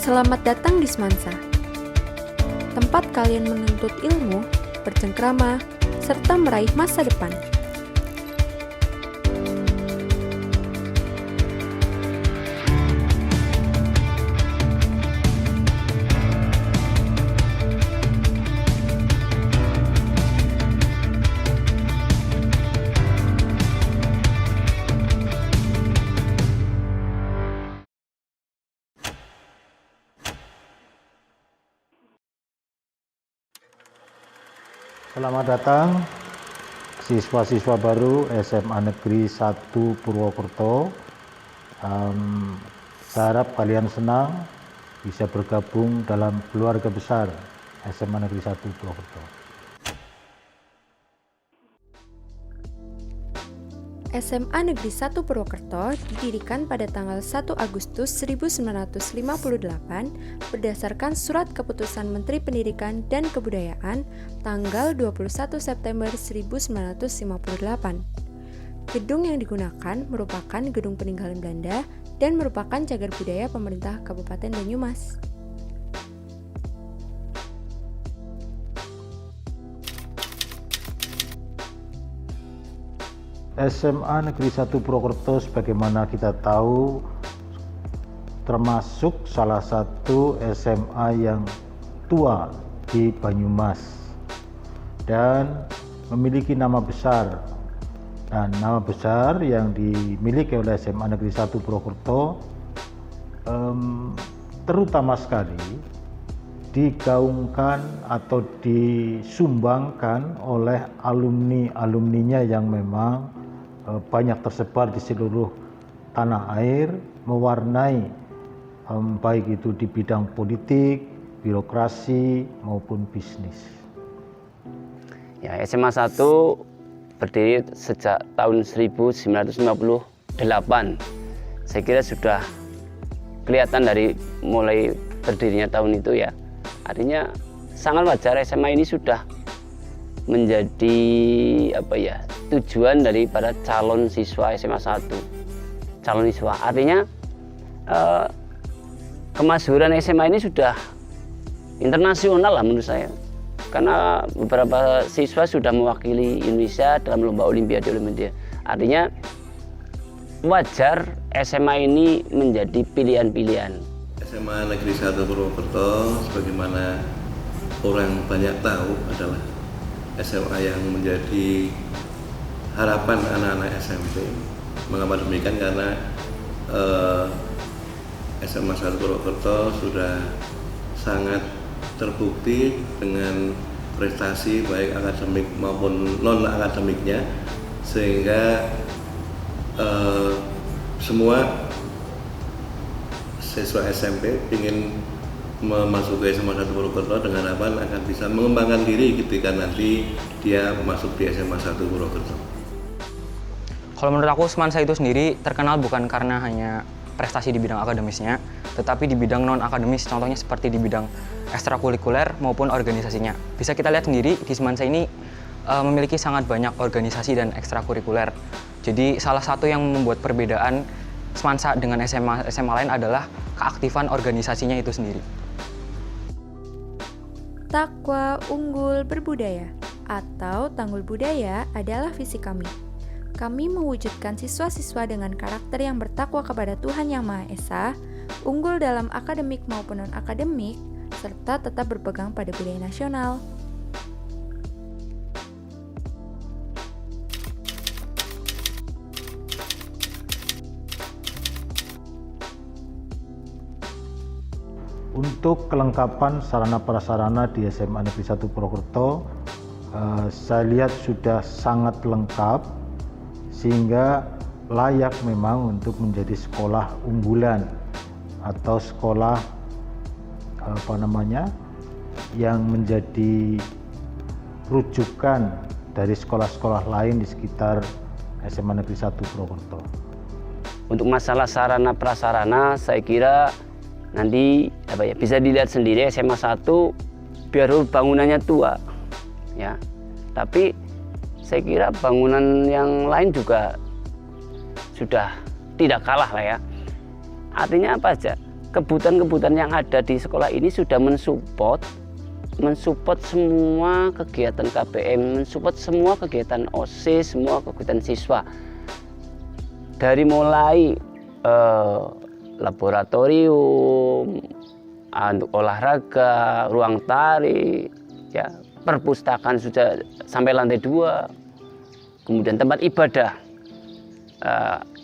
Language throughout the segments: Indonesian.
Selamat datang di Semansa, tempat kalian menuntut ilmu, bercengkrama, serta meraih masa depan. Selamat datang siswa-siswa baru SMA Negeri 1 Purwokerto. Saya harap kalian senang bisa bergabung dalam keluarga besar SMA Negeri 1 Purwokerto. SMA Negeri 1 Purwokerto didirikan pada tanggal 1 Agustus 1958 berdasarkan Surat Keputusan Menteri Pendidikan dan Kebudayaan tanggal 21 September 1958. Gedung yang digunakan merupakan gedung peninggalan Belanda dan merupakan cagar budaya pemerintah Kabupaten Banyumas. SMA Negeri 1 Purwokerto sebagaimana kita tahu termasuk salah satu SMA yang tua di Banyumas dan memiliki nama besar. Dan nama besar yang dimiliki oleh SMA Negeri 1 Purwokerto terutama sekali digaungkan atau disumbangkan oleh alumni-alumninya yang memang banyak tersebar di seluruh tanah air, mewarnai baik itu di bidang politik, birokrasi maupun bisnis. Ya, SMA 1 berdiri sejak tahun 1958. Saya kira sudah kelihatan dari mulai berdirinya tahun itu ya. Artinya sangat wajar SMA ini sudah menjadi tujuan dari para calon siswa SMA 1. Calon siswa artinya kemasyhuran SMA ini sudah internasional lah menurut saya. Karena beberapa siswa sudah mewakili Indonesia dalam lomba olimpiade. Artinya wajar SMA ini menjadi pilihan-pilihan. SMA Negeri 1 Purwokerto sebagaimana orang banyak tahu adalah SMA yang menjadi harapan anak-anak SMP. Mengapa demikian? Karena SMA 1 Purwokerto sudah sangat terbukti dengan prestasi baik akademik maupun non akademiknya, sehingga semua siswa SMP ingin memasuki SMA 1 Purwokerto dengan harapan akan bisa mengembangkan diri ketika nanti dia masuk di SMA 1 Purwokerto. Kalau menurut aku Semansa itu sendiri terkenal bukan karena hanya prestasi di bidang akademisnya, tetapi di bidang non-akademis, contohnya seperti di bidang ekstrakurikuler maupun organisasinya. Bisa kita lihat sendiri di Semansa ini memiliki sangat banyak organisasi dan ekstrakurikuler. Jadi salah satu yang membuat perbedaan Semansa dengan SMA lain adalah keaktifan organisasinya itu sendiri. Takwa Unggul Berbudaya atau Tanggul Budaya adalah visi kami. Kami mewujudkan siswa-siswa dengan karakter yang bertakwa kepada Tuhan Yang Maha Esa, unggul dalam akademik maupun non-akademik, serta tetap berpegang pada budaya nasional. Untuk kelengkapan sarana prasarana di SMA Negeri 1 Purwokerto, saya lihat sudah sangat lengkap sehingga layak memang untuk menjadi sekolah unggulan atau sekolah yang menjadi rujukan dari sekolah-sekolah lain di sekitar SMA Negeri 1 Purwokerto. Untuk masalah sarana prasarana saya kira nanti bisa dilihat sendiri SMA 1 biar bangunannya tua ya. Tapi saya kira bangunan yang lain juga sudah tidak kalah lah ya. Artinya apa aja? kebutuhan-kebutuhan yang ada di sekolah ini sudah mensupport semua kegiatan KPM, mensupport semua kegiatan OSIS, semua kegiatan siswa. Dari mulai laboratorium, untuk olahraga, ruang tari, ya, perpustakaan sudah sampai lantai 2, kemudian tempat ibadah.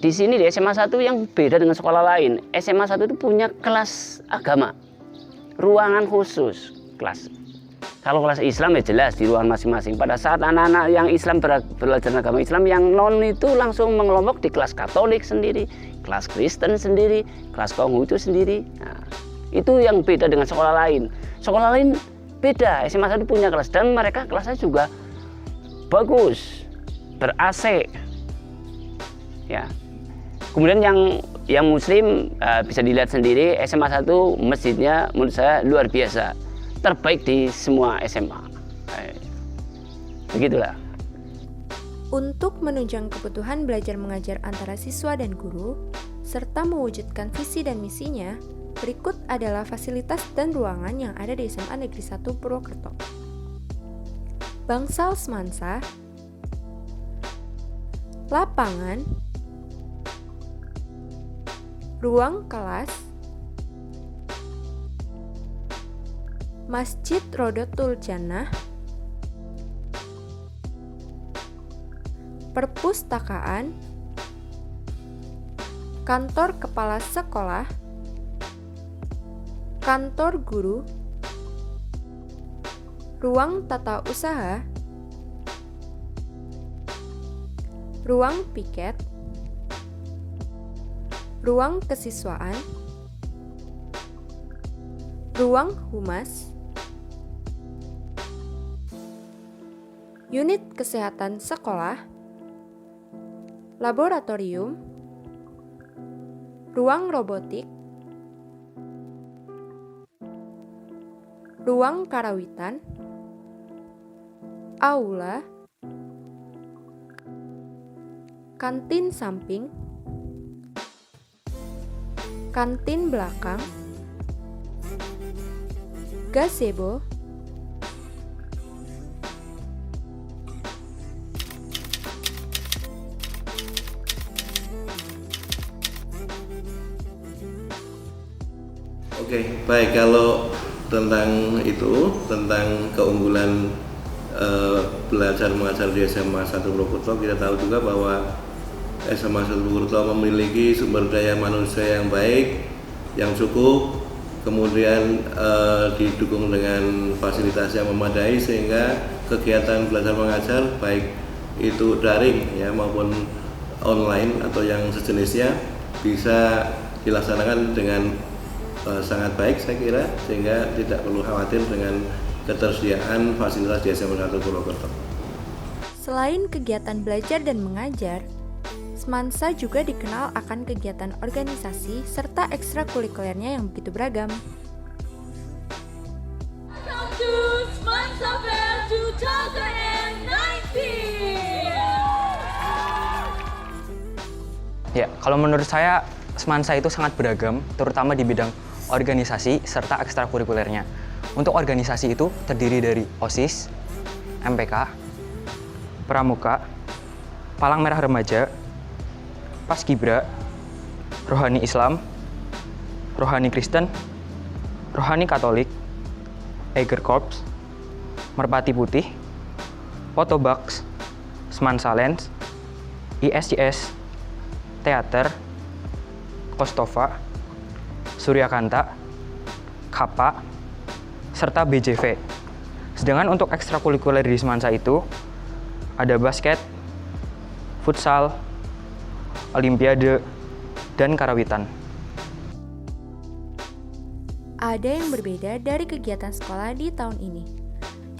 Di sini di SMA 1 yang beda dengan sekolah lain, SMA 1 itu punya kelas agama, ruangan khusus kelas. Kalau kelas Islam ya jelas di ruangan masing-masing. Pada saat anak-anak yang Islam belajar agama Islam, yang non itu langsung mengelompok di kelas Katolik sendiri, kelas Kristen sendiri, kelas Konghucu sendiri. Nah, itu yang beda dengan sekolah lain. Sekolah lain beda, SMA 1 punya kelas dan mereka kelasnya juga bagus, ber-AC. Ya. Kemudian yang Muslim bisa dilihat sendiri, SMA 1 masjidnya menurut saya luar biasa, terbaik di semua SMA. Begitulah. Untuk menunjang kebutuhan belajar mengajar antara siswa dan guru, serta mewujudkan visi dan misinya, berikut adalah fasilitas dan ruangan yang ada di SMA Negeri 1 Purwokerto. Bangsal semansa, lapangan, ruang kelas, Masjid Rodotul Jannah, perpustakaan, kantor kepala sekolah, kantor guru, ruang tata usaha, ruang piket, ruang kesiswaan, ruang humas, unit kesehatan sekolah, laboratorium, ruang robotik, ruang karawitan, aula, kantin samping, kantin belakang, gazebo, Oke, baik, kalau tentang itu, tentang keunggulan belajar mengajar di SMA 1 Purwokerto, kita tahu juga bahwa SMA 1 Purwokerto memiliki sumber daya manusia yang baik, yang cukup, kemudian didukung dengan fasilitas yang memadai, sehingga kegiatan belajar mengajar baik itu daring ya maupun online atau yang sejenisnya bisa dilaksanakan dengan sangat baik saya kira, sehingga tidak perlu khawatir dengan ketersediaan fasilitas di SMA 1 Purwokerto. Selain kegiatan belajar dan mengajar, Semansa juga dikenal akan kegiatan organisasi serta ekstrakurikulernya yang begitu beragam. Welcome to Semansa Fair 2019. Ya, kalau menurut saya Semansa itu sangat beragam, terutama di bidang organisasi serta ekstrakurikulernya. Untuk organisasi itu terdiri dari OSIS, MPK, Pramuka, Palang Merah Remaja, Paskibra, Rohani Islam, Rohani Kristen, Rohani Katolik, Eiger Corps, Merpati Putih, Potobox, Semansa Lens, ISCS, Teater, Kostova, Suryakanta, Kapa, serta BJV. Sedangkan untuk ekstrakurikuler di Semansa itu ada basket, futsal, olimpiade, dan karawitan. Ada yang berbeda dari kegiatan sekolah di tahun ini,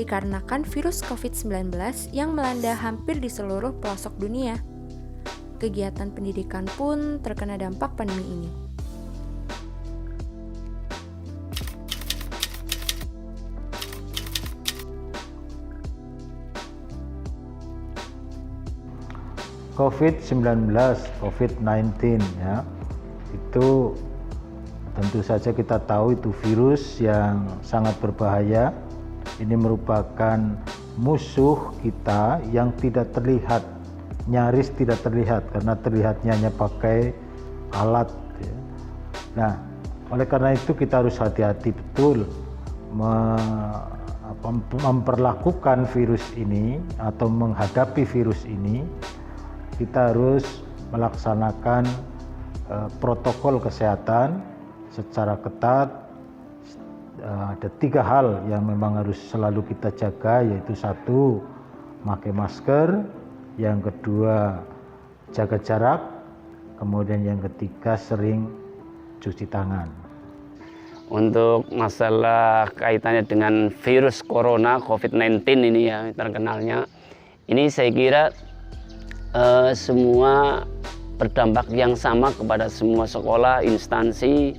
dikarenakan virus COVID-19 yang melanda hampir di seluruh pelosok dunia. Kegiatan pendidikan pun terkena dampak pandemi ini. COVID-19 ya, itu Tentu saja kita tahu itu virus yang sangat berbahaya. Ini merupakan musuh kita yang tidak terlihat, nyaris tidak terlihat karena terlihatnya hanya pakai alat. Nah, oleh karena itu kita harus hati-hati betul memperlakukan virus ini atau menghadapi virus ini. Kita harus melaksanakan protokol kesehatan secara ketat. Ada 3 hal yang memang harus selalu kita jaga, yaitu 1, pakai masker, yang kedua jaga jarak, kemudian yang ketiga sering cuci tangan. Untuk masalah kaitannya dengan virus corona COVID-19 ini ya terkenalnya, ini saya kira semua berdampak yang sama kepada semua sekolah, instansi.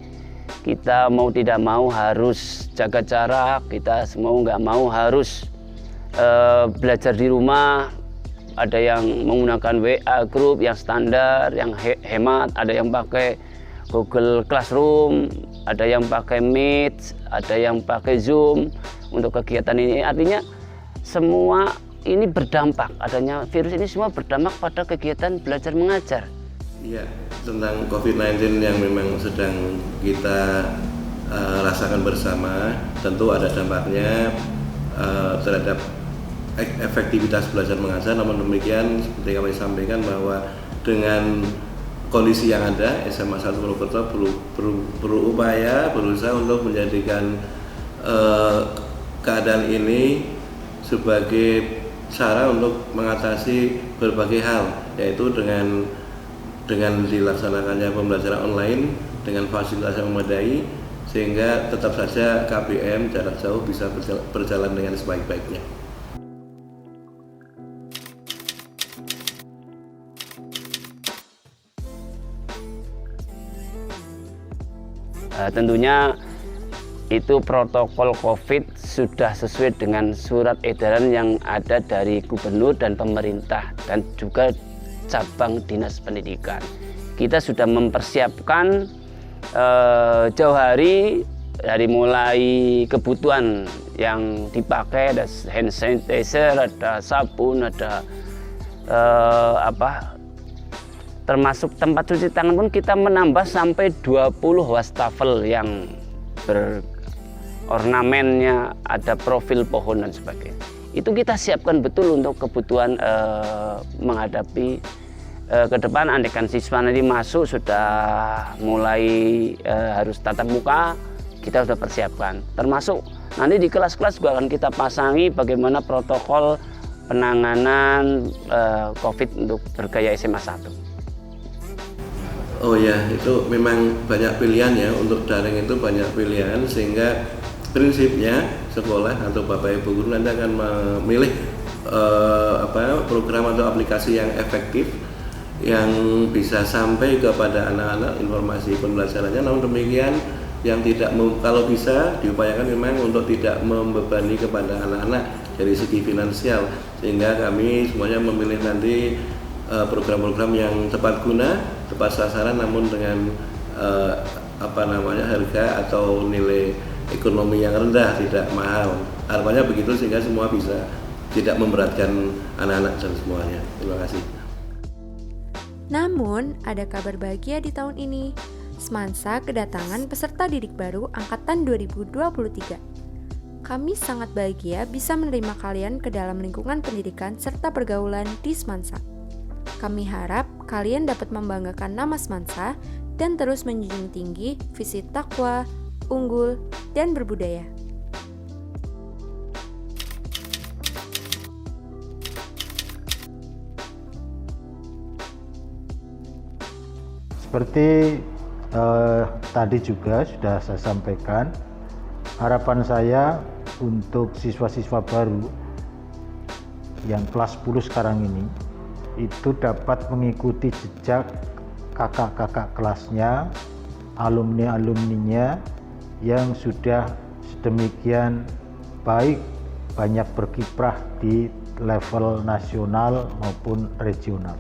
Kita mau tidak mau harus jaga jarak, kita semua nggak mau harus belajar di rumah. Ada yang menggunakan WA group yang standar, yang hemat, ada yang pakai Google Classroom, ada yang pakai Meet, ada yang pakai Zoom untuk kegiatan ini. Artinya semua ini berdampak, adanya virus ini semua berdampak pada kegiatan belajar mengajar. Iya, tentang COVID-19 yang memang sedang kita rasakan bersama, tentu ada dampaknya terhadap efektivitas belajar mengajar. Namun demikian, seperti kami sampaikan bahwa dengan kondisi yang ada, SMA 1 Purwokerto berusaha untuk menjadikan keadaan ini sebagai cara untuk mengatasi berbagai hal, yaitu dengan dilaksanakannya pembelajaran online dengan fasilitas yang memadai, sehingga tetap saja KBM jarak jauh bisa berjalan dengan sebaik-baiknya. Tentunya itu protokol COVID sudah sesuai dengan surat edaran yang ada dari gubernur dan pemerintah dan juga cabang dinas pendidikan. Kita sudah mempersiapkan jauh hari, dari mulai kebutuhan yang dipakai, ada hand sanitizer, ada sabun, ada termasuk tempat cuci tangan pun kita menambah sampai 20 wastafel yang berornamennya, ada profil pohon dan sebagainya. Itu kita siapkan betul untuk kebutuhan menghadapi ke depan. Andaikan siswa nanti masuk sudah mulai harus tatap muka, kita sudah persiapkan. Termasuk nanti di kelas-kelas juga akan kita pasangi bagaimana protokol penanganan COVID untuk bergaya SMA 1. Oh ya, itu memang banyak pilihan ya, untuk daring itu banyak pilihan, sehingga prinsipnya sekolah atau Bapak Ibu guru nanti akan memilih program atau aplikasi yang efektif yang bisa sampai kepada anak-anak informasi pembelajarannya. Namun demikian yang tidak kalau bisa diupayakan memang untuk tidak membebani kepada anak-anak dari segi finansial, sehingga kami semuanya memilih nanti program-program yang tepat guna, tepat sasaran, namun dengan harga atau nilai ekonomi yang rendah, tidak mahal. Harapannya begitu, sehingga semua bisa tidak memberatkan anak-anak dan semuanya. Terima kasih. Namun, ada kabar bahagia di tahun ini. Semansa kedatangan peserta didik baru angkatan 2023. Kami sangat bahagia bisa menerima kalian ke dalam lingkungan pendidikan serta pergaulan di Semansa. Kami harap kalian dapat membanggakan nama Semansa dan terus menjunjung tinggi visi takwa, unggul, dan berbudaya. Seperti tadi juga sudah saya sampaikan, harapan saya untuk siswa-siswa baru yang kelas 10 sekarang ini itu dapat mengikuti jejak kakak-kakak kelasnya, alumni-alumninya yang sudah sedemikian baik, banyak berkiprah di level nasional maupun regional.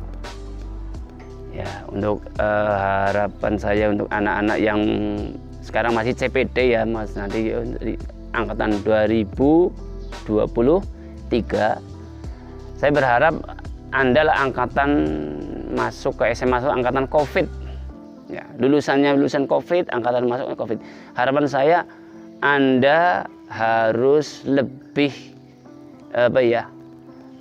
Ya, untuk harapan saya untuk anak-anak yang sekarang masih CPD ya Mas, nanti angkatan 2023. Saya berharap Anda lah angkatan masuk ke SMA angkatan COVID. Ya, lulusannya lulusan COVID, angkatan masuk ke COVID. Harapan saya Anda harus lebih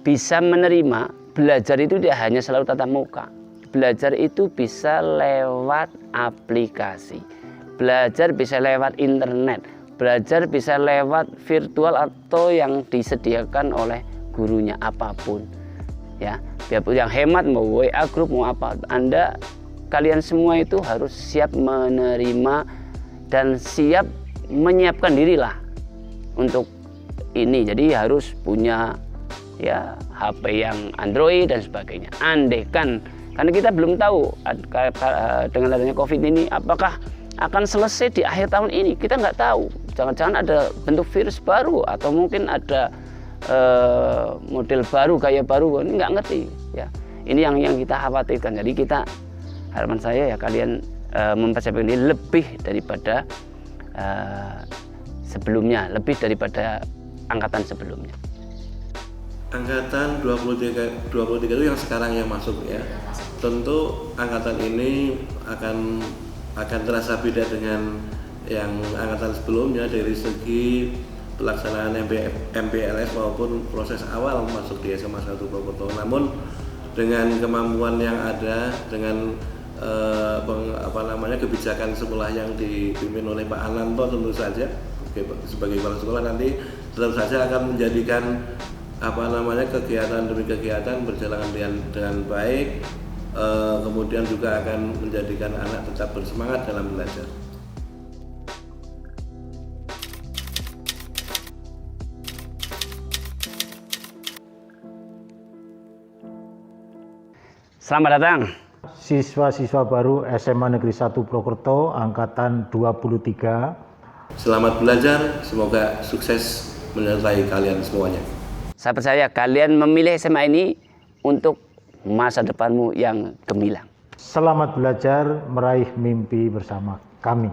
bisa menerima belajar itu tidak hanya selalu tatap muka. Belajar itu bisa lewat aplikasi. Belajar bisa lewat internet. Belajar bisa lewat virtual atau yang disediakan oleh gurunya apapun. Ya, biarpun yang hemat mau WA group mau apa, kalian semua itu harus siap menerima dan siap menyiapkan dirilah untuk ini. Jadi harus punya ya HP yang Android dan sebagainya. Andaikan, karena kita belum tahu dengan adanya COVID ini apakah akan selesai di akhir tahun ini, kita nggak tahu. Jangan-jangan ada bentuk virus baru atau mungkin ada model baru, gaya baru, ini nggak ngerti ya. Ini yang kita khawatirkan. Jadi harapan saya ya kalian mempersiapkan ini lebih daripada sebelumnya, lebih daripada angkatan sebelumnya. Angkatan 23 itu yang sekarang yang masuk ya. Tentu angkatan ini akan terasa beda dengan yang angkatan sebelumnya dari segi pelaksanaan MPLS maupun proses awal masuk di SMA 1 Purwokerto. Namun dengan kemampuan yang ada, dengan kebijakan sekolah yang dipimpin oleh Pak Ananto tentu saja sebagai kepala sekolah nanti tentu saja akan menjadikan kegiatan demi kegiatan berjalan dengan baik, kemudian juga akan menjadikan anak tetap bersemangat dalam belajar. Selamat datang siswa-siswa baru SMA Negeri 1 Purwokerto angkatan 23. Selamat belajar, semoga sukses menyertai kalian semuanya. Saya percaya kalian memilih SMA ini untuk masa depanmu yang gemilang. Selamat belajar, meraih mimpi bersama kami.